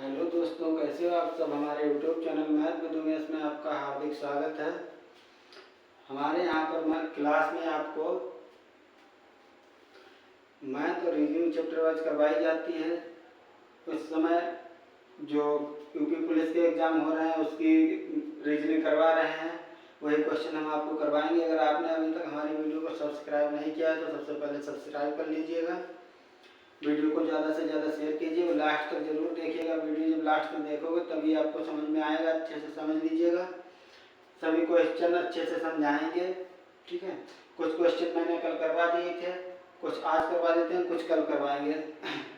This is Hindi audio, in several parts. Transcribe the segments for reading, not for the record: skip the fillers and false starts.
हेलो दोस्तों, कैसे हो आप सब। हमारे YouTube channel math with Umesh में आपका हार्दिक स्वागत है। हमारे यहाँ पर क्लास में आपको मैथ और रीजनिंग चैप्टर वाइज करवाई जाती है। इस समय जो यूपी पुलिस के एग्ज़ाम हो रहे हैं उसकी रीजनिंग करवा रहे हैं, वही क्वेश्चन हम आपको करवाएंगे। अगर आपने अभी तक हमारी वीडियो को सब्सक्राइब नहीं किया है तो सबसे पहले सब्सक्राइब कर लीजिएगा। वीडियो को ज़्यादा से ज़्यादा शेयर कीजिए और लास्ट तक जरूर देखिएगा। वीडियो जब लास्ट तक देखोगे तभी आपको समझ में आएगा। अच्छे से समझ लीजिएगा, सभी क्वेश्चन अच्छे से समझाएंगे, ठीक है। कुछ क्वेश्चन मैंने कल करवा दिए थे, कुछ आज करवा देते हैं, कुछ कल करवाएंगे,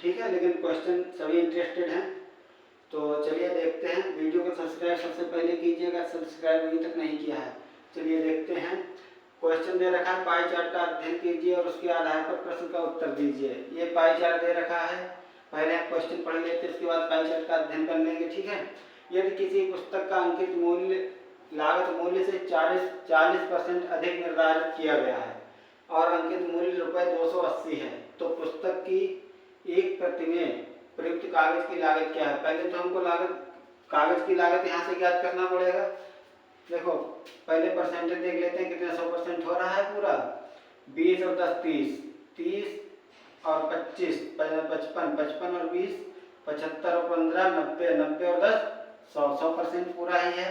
ठीक है। लेकिन क्वेश्चन सभी इंटरेस्टेड हैं तो चलिए देखते हैं। वीडियो को सब्सक्राइब सबसे पहले कीजिएगा, सब्सक्राइब अभी तक नहीं किया है। चलिए देखते हैं। क्वेश्चन दे रखा है, पाई चार्ट का अध्ययन कीजिए और उसके आधार पर प्रश्न का उत्तर दीजिए। ये पाई चार्ट दे रखा है, पहले हम क्वेश्चन पढ़ लेते हैं, उसके बाद पाई चार्ट का अध्ययन कर लेंगे, ठीक है। यदि किसी पुस्तक का अंकित मूल्य लागत मूल्य से 40% अधिक निर्धारित किया गया है और अंकित मूल्य ₹280 है, तो पुस्तक की एक प्रति में प्रयुक्त कागज की लागत क्या है। पहले तो हमको कागज की लागत यहाँ से ज्ञात करना पड़ेगा। देखो पहले परसेंटेज देख लेते हैं कितना 100% हो रहा है पूरा। 20 और 10 30, 30 और 25 55, 55 और 20 75 और 15 90, 90 और 10 100, 100% पूरा ही है।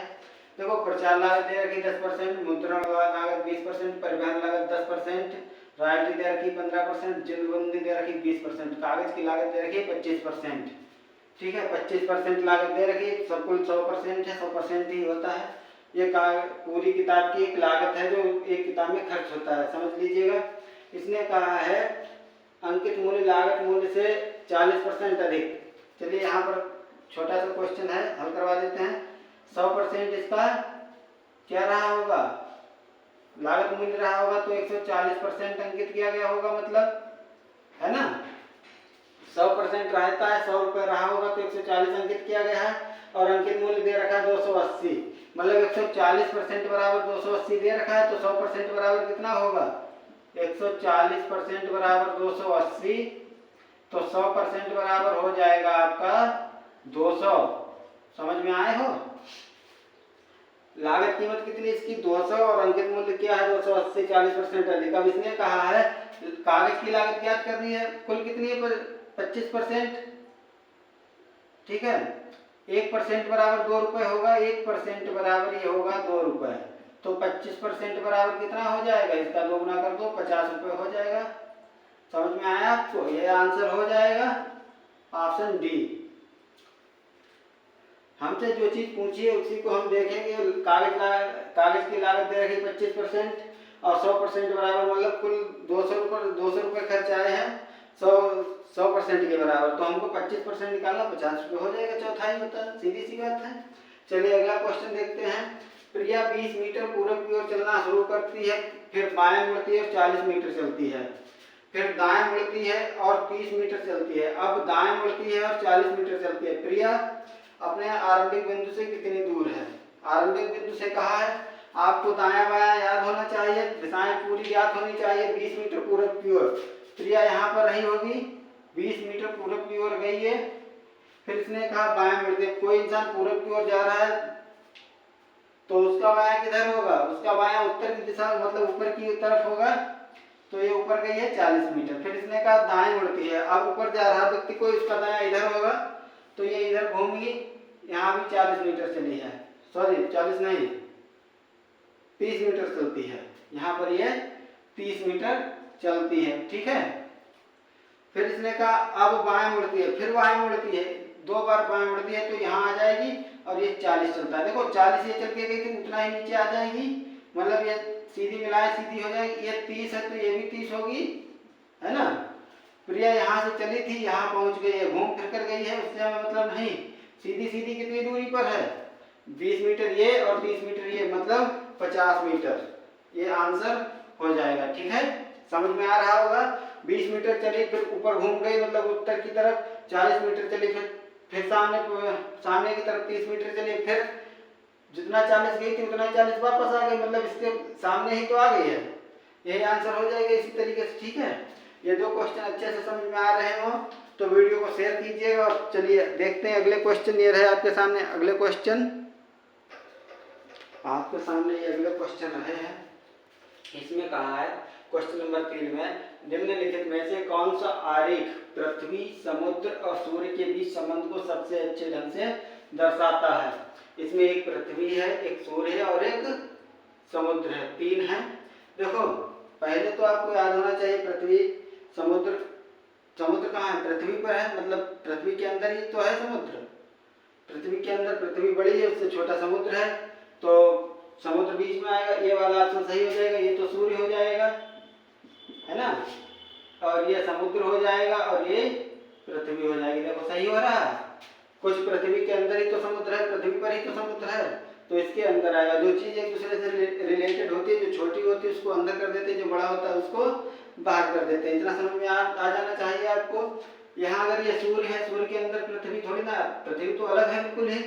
देखो प्रचार लागत दे रखी 10%, मुद्रण लागत 20%, परिवहन लागत 10%, रॉयल्टी दे रखी 15%, जिलबंदी दे रखी 20%, कागज की लागत दे रखी है 25%, ठीक है। 25% लागत दे रखी है, सब कुल 100% है, 100% ही होता है। ये पूरी किताब की एक लागत है जो एक किताब में खर्च होता है, समझ लीजिएगा। इसने कहा है अंकित मूल्य लागत मूल्य से 40% अधिक। चलिए यहाँ पर छोटा सा क्वेश्चन है, हल करवा देते हैं। 100% इसका क्या रहा होगा, लागत मूल्य रहा होगा, तो 140% अंकित किया गया होगा, मतलब है ना। 100% रहता है, 100 रुपये रहा होगा तो 140 अंकित किया गया है और अंकित मूल्य दे रखा है 280, मतलब 140% बराबर 280 दे रखा है, तो 100% बराबर कितना होगा 140% बराबर 280, तो 100% बराबर हो जाएगा आपका 200। समझ में आए हो। लागत कीमत कितनी इसकी 200 और अंकित मूल्य क्या है 280, 40% अधिक। अब इसने कहा है कागज की लागत ज्ञात करनी है, कुल कितनी है 25%, ठीक है। 1% बराबर 2 रुपये होगा, 1% बराबर ये होगा 2 रुपये, तो 25% बराबर कितना हो जाएगा, इसका दोगुना कर दो 50 रुपये हो जाएगा। समझ में आया आपको, ये आंसर हो जाएगा ऑप्शन डी। हमसे जो चीज पूछी है उसी को हम देखेंगे। कागज की लागत दे रखी 25% और 100% बराबर, मतलब कुल 200 रुपये खर्च आए हैं 100% के बराबर, तो हमको 25% निकालना 50 रुपये हो जाएगा, चौथाई होता है, सीधी सी बात है। चलिए अगला क्वेश्चन देखते हैं। प्रिया 20 मीटर पूरब की ओर चलना शुरू करती है, फिर बाएं मुड़ती है और 40 मीटर चलती है, फिर दाएं मुड़ती है और 30 मीटर चलती है। अब दाएं मुड़ती है और 40 मीटर चलती है। प्रिया अपने आरंभिक बिंदु से कितनी दूर है। आरंभिक बिंदु से कहा है आपको दायां बायां याद होना चाहिए, दिशाएं पूरी याद होनी चाहिए। 20 मीटर पूरब की ओर प्रिया यहाँ पर रही होगी, 20 मीटर पूरब की ओर गई है, फिर इसने कहा बाएं मुड़ते। कोई इंसान पूरब की ओर जा रहा है तो उसका बायां किधर होगा, उसका बायां उत्तर की दिशा मतलब ऊपर की तरफ होगा, तो ये ऊपर गई है 40 मीटर। फिर इसने कहा दाएं मुड़ती है, अब ऊपर जा रहा व्यक्ति को इसका दायां इधर होगा, तो ये इधर घूमगी, यहाँ भी 40 मीटर चली है, सॉरी 40 नहीं 30 मीटर चलती है, यहाँ पर ये 30 मीटर चलती है, ठीक है। फिर इसने कहा अब बाएं मुड़ती है, फिर बाएं मुड़ती है, 2 बार बाएं मुड़ती है, तो यहाँ आ जाएगी और ये 40 चलता है। देखो 40 ये चल के गई थी, उतना ही नीचे आ जाएगी, मतलब ये सीधी मिलाए सीधी हो जाएगी। ये 30 है तो ये भी 30 होगी, है ना। प्रिया यहाँ से चली थी, यहाँ पहुंच गई है, घूम फिर कर गई है, उससे मतलब नहीं, सीधी सीधी कितनी दूरी पर है 20 मीटर ये और 30 मीटर ये, मतलब 50 मीटर। ये आंसर हो जाएगा, ठीक है। समझ में आ रहा होगा। 20 मीटर चली, फिर ऊपर घूम गई मतलब उत्तर की तरफ, 40 मीटर चली, फिर सामने की तरफ 30 मीटर चली, फिर जितना 40 गई थी उतना 40 वापस आ गई, मतलब इसके सामने ही तो आ गई है। यही आंसर हो जाएगा इसी तरीके से, ठीक है। ये 2 क्वेश्चन अच्छे से समझ में आ रहे हो तो वीडियो को शेयर कीजिएगा। और चलिए देखते हैं अगले क्वेश्चन। ये रहे आपके सामने अगले क्वेश्चन, आपके सामने ये अगले क्वेश्चन रहे हैं। इसमें कहा है क्वेश्चन नंबर 3 में, निम्नलिखित में से कौन सा आरेख पृथ्वी, समुद्र और सूर्य के बीच संबंध को सबसे अच्छे ढंग से दर्शाता है? इसमें एक पृथ्वी है, एक सूर्य है और एक समुद्र है, 3 है। देखो पहले तो आपको याद होना चाहिए पृथ्वी, समुद्र। समुद्र कहाँ है? पृथ्वी पर है, मतलब पृथ्वी के अंदर ही तो है समुद्र। पृथ्वी के अंदर पृथ्वी बड़ी है, उससे छोटा समुद्र है, तो समुद्र बीच में आएगा। ये वाला ऑप्शन सही हो जाएगा। ये तो सूर्य हो जाएगा, है ना, और ये समुद्र हो जाएगा और ये पृथ्वी हो जाएगी। देखो सही हो रहा है। कुछ पृथ्वी के अंदर ही तो समुद्र है, पृथ्वी पर ही तो समुद्र है, तो इसके अंदर आएगा। जो चीज एक दूसरे से रिलेटेड होती है, जो छोटी होती है उसको अंदर कर देते हैं, जो बड़ा होता है उसको बाहर कर देते हैं। इतना समझ में आ जाना चाहिए आपको। यहाँ अगर ये सूर्य है, सूर्य के अंदर पृथ्वी थोड़ी ना, पृथ्वी तो अलग है बिल्कुल ही।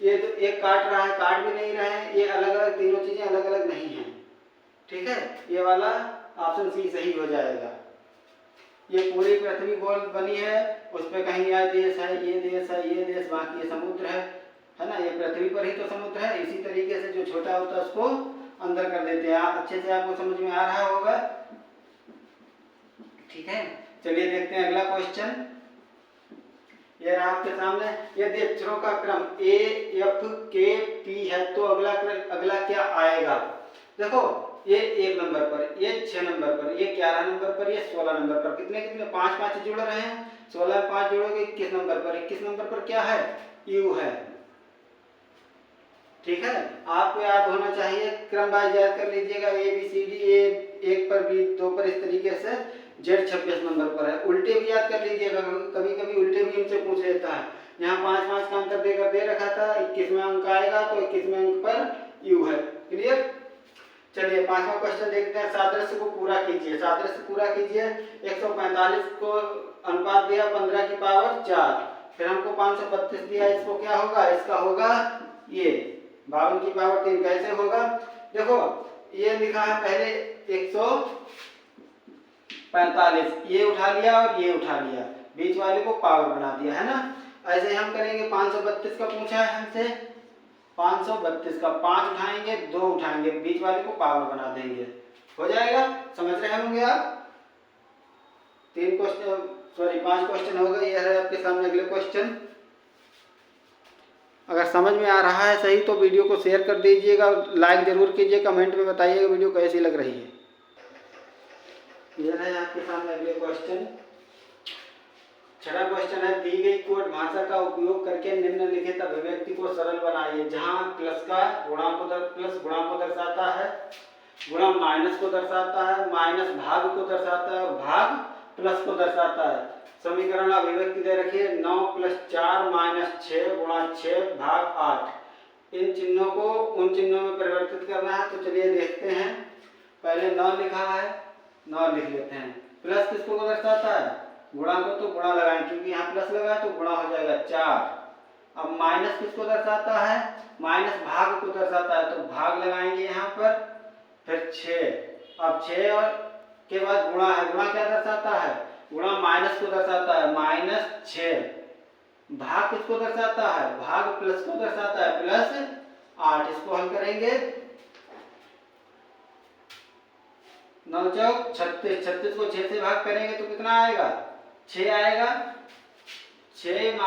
ये तो एक काट रहा है, काट भी नहीं रहे हैं, ये अलग अलग, तीनों चीजें अलग अलग नहीं है। ठीक है, ये वाला ऑप्शन सी सही हो जाएगा। ये पूरी पृथ्वी गोल बनी है, उस पर कहीं यह देश है, ये देश है, ये देश, बाकी ये समुद्र है ना। ये पृथ्वी पर ही तो समुद्र है। इसी तरीके से जो छोटा होता है उसको अंदर कर देते हैं। अच्छे से आपको समझ में आ रहा होगा। ठीक है, चलिए देखते हैं अगला क्वेश्चन। ये रहा आपके सामने। यदि अक्षरों का क्रम ए, एफ, के, पी है तो अगला क्या आएगा? देखो ये 1 नंबर पर, ये 6 नंबर पर, ये 11 नंबर पर, ये 16 नंबर पर। कितने कितने 5 जुड़ रहे हैं। 16 में 5 जोड़ोगे 21 नंबर पर। 21 नंबर पर क्या है? यू है। ठीक है, आपको याद होना चाहिए। क्रम वाइज याद कर लीजिएगा। ए बी सी डी, ए 1 पर, बी 2 पर, इस तरीके से जेड 26 नंबर पर है। उल्टे भी याद कर लीजिएगा, कभी कभी उल्टे भी इनसे पूछ लेता है। यहाँ 5 का अंतर देकर दे रखा था, 21वां अंक आएगा तो 21वें अंक पर यू है। क्लियर? चलिए 5वां क्वेश्चन देखते हैं। सादृश्य को पूरा कीजिए। सादृश्य पूरा कीजिए। 145 को अनुपात दिया 15 की पावर 4, फिर हमको 532 दिया, इसको क्या होगा? इसका होगा ये 52 की पावर 3। कैसे होगा? देखो ये लिखा है पहले 145, ये उठा लिया और ये उठा लिया, बीच वाले को पावर बना दिया, है ना। ऐसे हम करेंगे। 532 का पूछा है हमसे, 532 का 5 उठाएंगे, 2 उठाएंगे, बीच वाले को पावर बना देंगे, हो जाएगा। समझ रहे होंगे आप। 5 क्वेश्चन हो गए। ये है आपके सामने अगले क्वेश्चन। अगर समझ में आ रहा है सही तो वीडियो को शेयर कर दीजिएगा, लाइक जरूर कीजिए, कमेंट में बताइएगा वीडियो कैसी लग रही है। ये है आपके सामने अगले क्वेश्चन। 6वां क्वेश्चन है, दी गई कोड भाषा का उपयोग करके निम्नलिखित अभिव्यक्ति को सरल बनाइए। जहां प्लस गुणा को दर्शाता है, गुणा माइनस को दर्शाता है, माइनस भाग को दर्शाता है और भाग प्लस को दर्शाता है। समीकरण अभिव्यक्ति दे रखिए 9 + 4 - 6 गुणा 6 भाग 8। इन चिन्हों को उन चिन्हों में परिवर्तित करना है। तो चलिए देखते हैं। पहले 9 लिखा है, 9 लिख लेते हैं। प्लस किसको दर्शाता है? गुणा को, तो गुणा लगाएं, क्योंकि यहाँ प्लस लगा तो गुणा हो जाएगा 4। अब माइनस किसको दर्शाता है? माइनस भाग को दर्शाता है, तो भाग लगाएंगे यहाँ पर, फिर 6। अब 6 और के बाद गुणा है, गुणा क्या दर्शाता है? गुणा माइनस को दर्शाता है, -6। भाग किसको दर्शाता है? भाग प्लस को दर्शाता है, +8। इसको हल करेंगे। 9 चौक 36, 36 को 6 से भाग करेंगे तो कितना आएगा? 6 आएगा। 6 -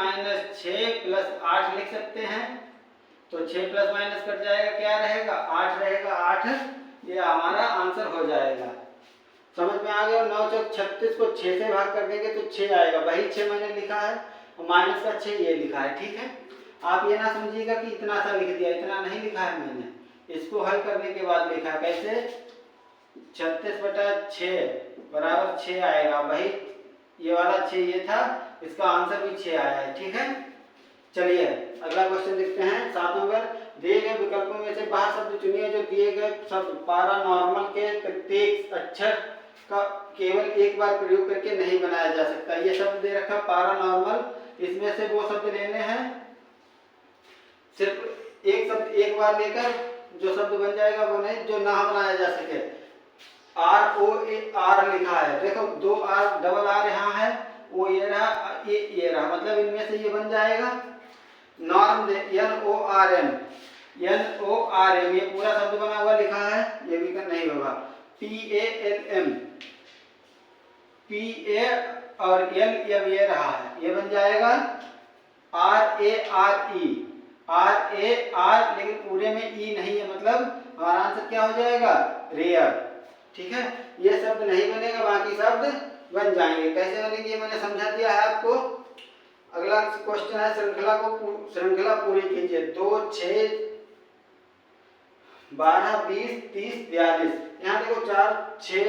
6 + 8 लिख सकते हैं। तो 6 प्लस माइनस कट जाएगा, क्या रहेगा? 8 रहेगा। 8 ये हमारा आंसर हो जाएगा। समझ में आ गया? 9 चौक 36 को 6 से भाग कर देंगे तो 6 आएगा। वही 6 मैंने लिखा है और माइनस का 6 ये लिखा है। ठीक है, आप ये ना समझिएगा कि इतना सा लिख दिया, इतना नहीं लिखा है मैंने। इसको हल करने के बाद लिखा है। कैसे? 36/6 बराबर 6 आएगा। वही ये वाला 6 ये था, इसका आंसर भी 6 आया है। ठीक है, चलिए अगला क्वेश्चन देखते हैं। 7 नंबर। दिए गए विकल्पों में से वह शब्द चुनिए जो दिए गए शब्द पैरानॉर्मल के प्रत्येक अक्षर का केवल एक बार प्रयोग करके नहीं बनाया जा सकता। ये शब्द दे रखा पैरानॉर्मल, इसमें से वो शब्द लेने हैं, सिर्फ एक शब्द एक बार लेकर जो शब्द बन जाएगा वो नहीं, जो ना बनाया जा सके। ROAR लिखा है, देखो 2 R डबल R यहाँ है, ओ ये रहा, ये रहा, मतलब इनमें से ये बन जाएगा नॉर्म, NORM, NORM, ये पूरा शब्द बना हुआ लिखा है, ये भी नहीं होगा। PALM, PA और LM ये रहा है, ये बन जाएगा RARE, RAR, लेकिन पूरे में ई नहीं है, मतलब हमारा आंसर क्या हो जाएगा, रेयर। ठीक है, ये शब्द नहीं बनेगा, बाकी शब्द बन जाएंगे। कैसे बनेंगे ये मैंने समझा दिया है आपको। अगला क्वेश्चन है, श्रृंखला पूरी कीजिए। 2, 6, 12, 20, 30, 42। यहाँ देखो 4, 6,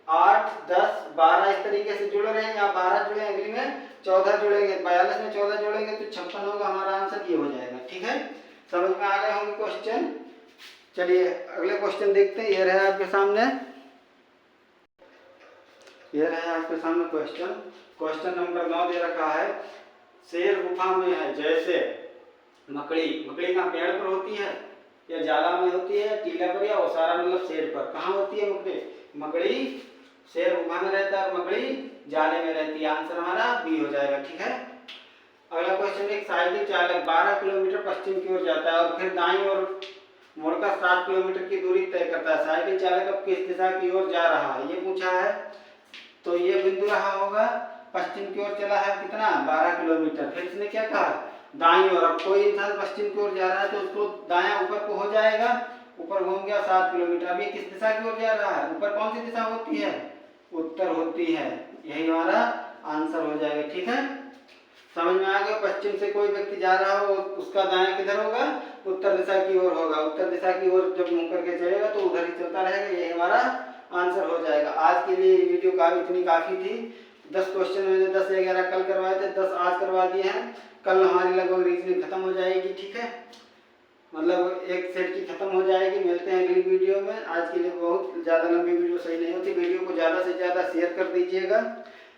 8, 10, 12 इस तरीके से जुड़ रहे हैं। यहाँ 12 जुड़े, अगली में 14 जुड़ेंगे, 42 में 14 जोड़ेंगे तो 56 होगा। हमारा आंसर ये हो जाएगा। ठीक है, समझ में आ गए होंगे क्वेश्चन। चलिए अगले क्वेश्चन देखते हैं। ये रहा आपके सामने, ये रहा आपके सामने क्वेश्चन नंबर 9 दे रखा है। शेर गुफा में है, जैसे मकड़ी का पेड़ पर होती है या जाला में होती है, टीला पर या ओसारा, मतलब शेर पर। कहाँ होती है मकड़ी? शेर गुफा में रहता है और मकड़ी जाले में रहती है। आंसर हमारा बी हो जाएगा। ठीक है, अगला क्वेश्चन, एक साइकिल चालक 12 किलोमीटर पश्चिम की ओर जाता है और फिर दाईं ओर मुड़कर 7 किलोमीटर की दूरी तय करता है। साइकिल चालक अब किस दिशा की ओर जा रहा है, ये पूछा है। तो ये बिंदु रहा होगा, पश्चिम की ओर चला है कितना, 12 किलोमीटर। फिर इसने क्या कहा, दाईं ओर। अब कोई इंसान पश्चिम की ओर जा रहा है तो उसको दायां ऊपर को हो जाएगा, ऊपर घूम गया 7 किलोमीटर। अब ये किस दिशा की ओर जा रहा है, ऊपर कौन सी दिशा होती है, उत्तर होती है। यही हमारा आंसर हो जाएगा। ठीक है, समझ में आ गया। पश्चिम से कोई व्यक्ति जा रहा हो, उसका दायां किधर होगा, उत्तर दिशा की ओर होगा। उत्तर दिशा की ओर जब मुंह करके चलेगा तो उधर ही चलता रहेगा। यही हमारा आंसर हो जाएगा। आज के लिए वीडियो इतनी काफी थी। 10 क्वेश्चन मैंने 10 से 11 कल करवाए थे, 10 आज करवा दिए हैं। कल हमारी लगभग रीजनिंग खत्म हो जाएगी। ठीक है, मतलब एक सेट की खत्म हो जाएगी। मिलते हैं अगली वीडियो में। आज के लिए बहुत ज़्यादा लंबी वीडियो सही नहीं होती। वीडियो को ज़्यादा से ज़्यादा शेयर कर दीजिएगा,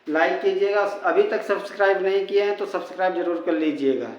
लाइक कीजिएगा। अभी तक सब्सक्राइब नहीं किए हैं तो सब्सक्राइब जरूर कर लीजिएगा।